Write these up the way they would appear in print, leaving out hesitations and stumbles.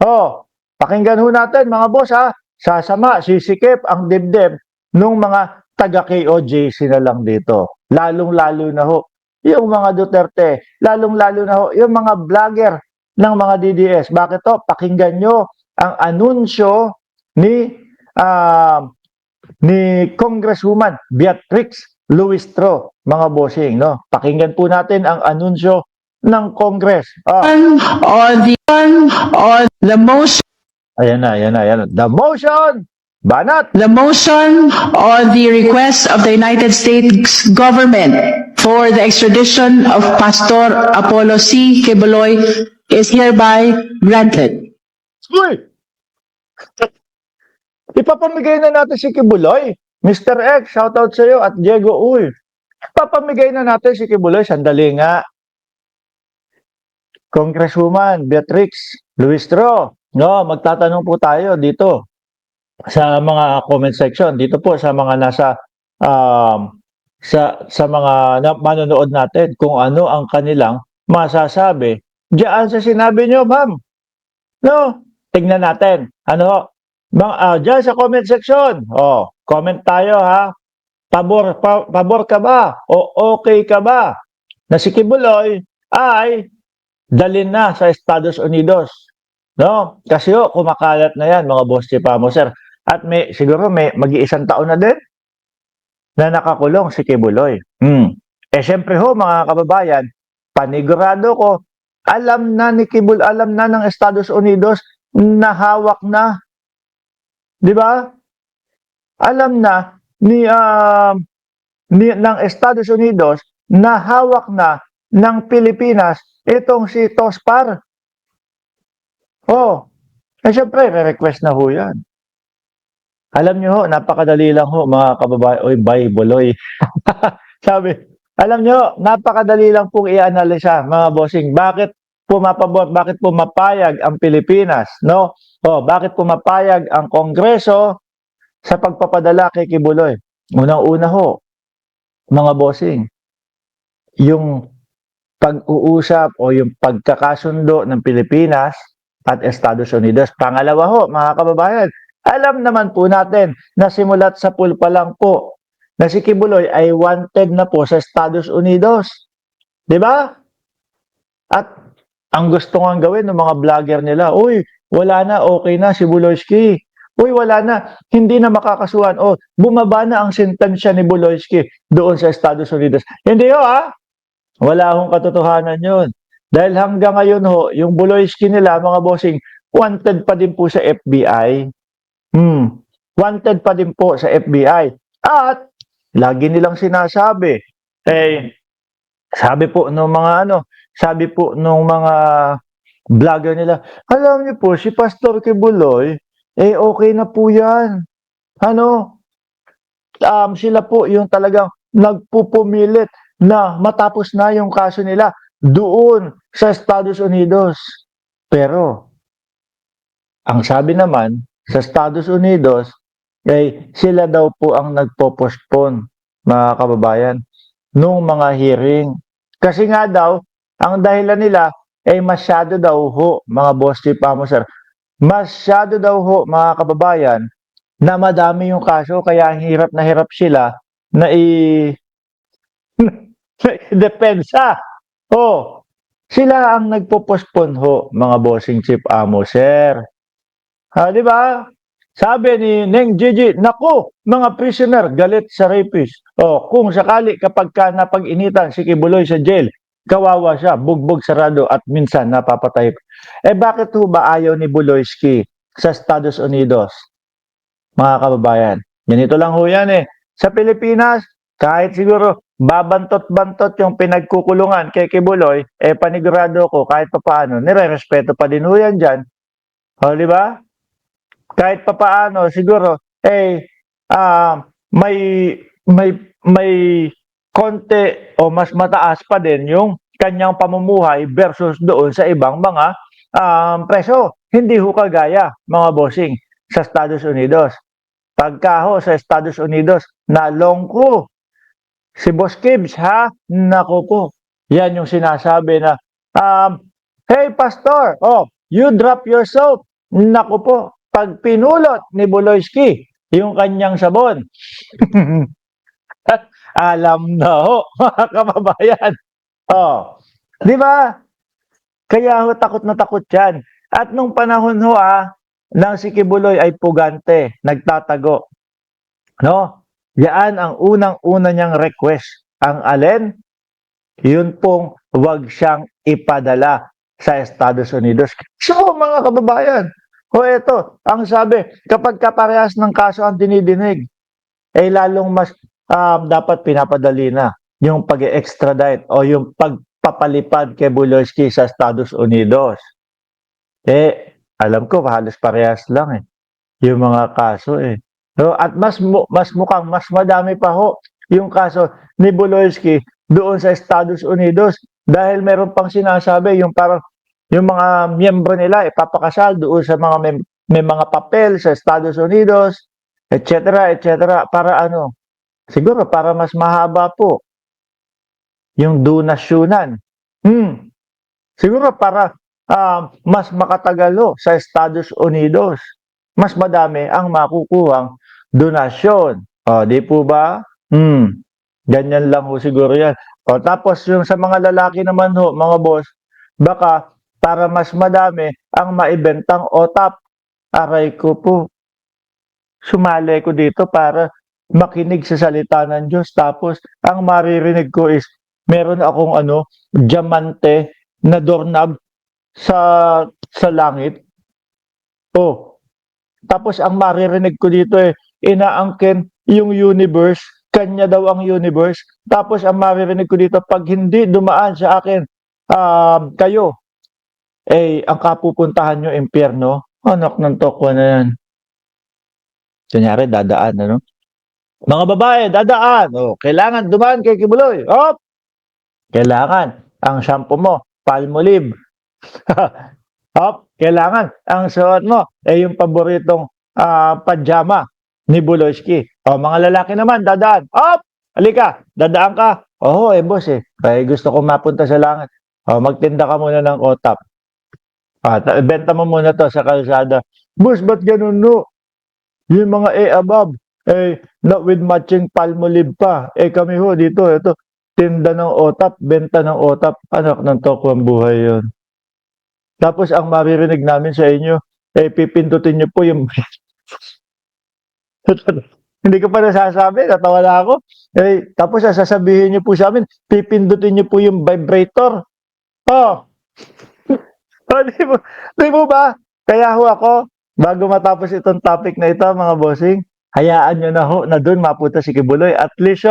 Oh, pakinggan ho natin mga boss ha. Sasama, sisikip ang dibdib nung mga taga-KOJC na lang dito. Lalong-lalo na ho yung mga Duterte, lalong-lalo na ho yung mga vlogger ng mga DDS. Bakit to? Pakinggan nyo ang anunsyo ni ah, ni Congresswoman Beatrix Luistro, mga bossing, no? Pakinggan po natin ang anunsyo ng Congress. On the motion, Ayan na, ayan na, ayan na. The motion, banat, the motion on the request of the United States government for the extradition of Pastor Apollo C. Quiboloy is hereby granted. uy! Ipapamigay na natin si Kibuloy. Mr. X, shoutout sa iyo at Diego, uy. Ipapamigay na natin si Kibuloy. Sandali nga. Congresswoman Beatrix Luistro, no, magtatanong po tayo dito sa mga comment section, dito po sa mga nasa sa mga manonood natin kung ano ang kanilang masasabi diyan sa sinabi nyo, ma'am. No, tingnan natin. Ano? Diyan sa comment section. Oh, comment tayo ha. Pabor ka ba? O okay ka ba? Na si Kibuloy ay dalhin na sa Estados Unidos. No? Kasi kumakalat na yan, mga boss chipamo, sir. At siguro may mag-iisang taon na din na nakakulong si Kibuloy. Eh, syempre ho, mga kababayan, panigurado ko, alam na ni Kibuloy, alam na ng Estados Unidos na hawak na. Di ba? Alam na ng Estados Unidos na hawak na ng Pilipinas itong si Tospar. Oh, eh syempre, re-request na ho yan. Alam nyo ho, napakadali lang ho, mga kababayan. Oy, bye, buloy. Sabi, alam nyo, napakadali lang pong i-analisa, mga bossing. Bakit pumapabot, bakit pumapayag ang Pilipinas, no? Oh, bakit pumapayag ang Kongreso sa pagpapadala kay Kibuloy? Unang-una ho, mga bossing, yung pag-uusap o yung pagkakasundo ng Pilipinas at Estados Unidos. Pangalawa ho, mga kababayan, alam naman po natin na simulat sa pool pa lang po na si Kibuloy ay wanted na po sa Estados Unidos. Di ba? At ang gusto nga gawin ng mga vlogger nila, uy, wala na, okay na si Buloyski. Uy, wala na, hindi na makakasuhan. O, bumaba na ang sentensya ni Buloyski doon sa Estados Unidos. Hindi ho, ha? Wala akong katotohanan yun. Dahil hanggang ngayon ho, yung Buloyski nila, mga bossing, wanted pa din po sa FBI. Wanted pa din po sa FBI. At, lagi nilang sinasabi, sabi po nung mga vlogger nila, alam niyo po, si Pastor Kibuloy, okay na po yan. Sila po yung talagang nagpupumilit na matapos na yung kaso nila doon sa Estados Unidos. Pero, ang sabi naman, sa Estados Unidos, sila daw po ang nagpo-postpone, mga kababayan, nung mga hearing. Kasi nga daw, ang dahilan nila, masyado daw ho, mga boss chipamo, sir, masyado daw ho, mga kababayan, na madami yung kaso, kaya hirap na hirap sila na depensa. Sila ang nagpo-postpone ho, mga bossing chip amo, sir. Di ba? Sabi ni Neng Gigi, naku, mga prisoner, galit sa rapist. Kung sakali kapag ka napag-initan si Kibuloy sa jail, kawawa siya, bugbog sarado at minsan napapatay. Bakit ho ba ayaw ni Buloyski sa Estados Unidos? Mga kababayan, ganito lang ho yan eh. Sa Pilipinas, kahit siguro babantot-bantot yung pinagkukulungan kay Kibuloy, panigurado ko kahit papaano, nire-respeto pa din ho yan dyan. Di ba? Kahit papaano, siguro, may konti o mas mataas pa din yung kanyang pamumuhay versus doon sa ibang mga preso. Hindi ho kagaya, mga bossing, sa Estados Unidos. Pagka ho sa Estados Unidos, nalongko si Boss Kibbs, ha? Naku po. Yan yung sinasabi na, hey, Pastor, you drop your soap. naku po, pag pinulot ni Buloyski yung kanyang sabon, alam na ho, mga kababayan. Oh, di ba? Kaya ho, takot na takot yan. At nung panahon ho, nang si Kibuloy ay pugante, nagtatago. No? Yan ang unang-una niyang request. Ang alin? Yun pong wag siyang ipadala sa Estados Unidos. So, mga kababayan, o eto, ang sabi, kapag kaparehas ng kaso ang dinidinig, lalong mas dapat pinapadali na yung pag-extradite o yung pagpapalipad kay Buloyski sa Estados Unidos. Alam ko, halos parehas lang yung mga kaso So, at mas mukhang mas madami pa ho yung kaso ni Buloyski doon sa Estados Unidos dahil meron pang sinasabi yung parang yung mga miyembro nila ipapakasal doon sa mga may mga papel sa Estados Unidos, etc., etc., para ano? Siguro para mas mahaba po yung donasyunan. Siguro para mas makatagal sa Estados Unidos. Mas madami ang makukuhang donasyon. O, di po ba? Ganyan lang ho siguro yan. O, tapos yung sa mga lalaki naman ho, mga boss, baka para mas madami ang maibentang OTAP. Aray ko po. Sumali ko dito para makinig sa salita ng Diyos. Tapos, ang maririnig ko is, meron akong diamante na doorknob sa langit. Oh, tapos ang maririnig ko dito inaangkin yung universe, kanya daw ang universe. Tapos ang maririnig ko dito, pag hindi dumaan sa akin, kayo, ang kapupuntahan nyo, impyerno. Anak ng tokwa na yan. Kunyari, dadaan, Mga babae, dadaan. Oh, kailangan dumaan kay Kibuloy. Oh, kailangan ang shampoo mo, Palmolive. Kailangan ang suot mo yung paboritong pajama ni Buloyski. Mga lalaki naman, dadaan. Halika, dadaan ka. Boss gusto ko mapunta sa langit. Magtinda ka muna ng OTAP. Benta mo muna to sa kalsada. Boss, ba't ganun no? Yung mga above, not with matching Palmolive pa. Kami ho dito, ito, tinda ng OTAP, benta ng OTAP. Anak ng tokwang buhay yun. Tapos ang maririnig namin sa inyo, pipindutin nyo po yung... Hindi ko pa nasasabi, natawa na ako. Tapos sasabihin nyo po sa amin, pipindutin nyo po yung vibrator. Di mo ba? Kaya ho ako, bago matapos itong topic na ito, mga bossing, hayaan nyo na ho na doon mapunta si Kibuloy. At least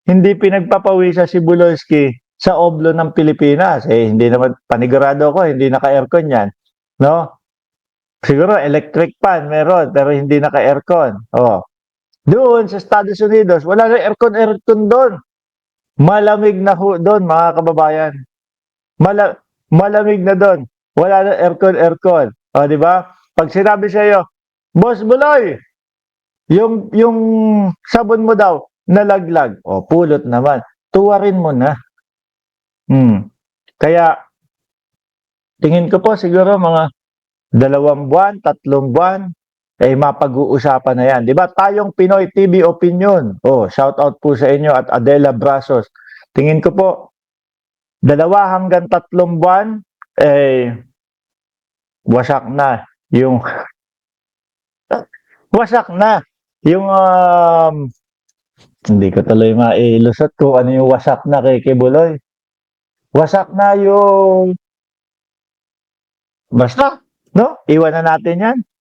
hindi pinagpapawisa si Buloyski sa oblo ng Pilipinas. Hindi naman, panigurado ko, hindi naka-aircon yan. No? Siguro electric fan meron, pero hindi naka-aircon. Doon sa Estados Unidos, wala na aircon doon. Malamig na ho doon, mga kababayan. Malamig na doon. Wala na aircon. Di ba? Pag sinabi sa iyo, Boss Buloy, yung sabon mo daw, nalaglag. Pulot naman. Tuwarin mo na. Kaya, tingin ko po siguro mga 2 buwan, 3 buwan, mapag-uusapan na yan. Di ba? Tayong Pinoy TV Opinion. Shout out po sa inyo at Adela Brasos. Tingin ko po, 2 hanggang 3 buwan, wasak na yung hindi ko tuloy mailusot kung ano yung wasak na kay Kibuloy. Wasak na yung basta, no? Iwan na natin yan.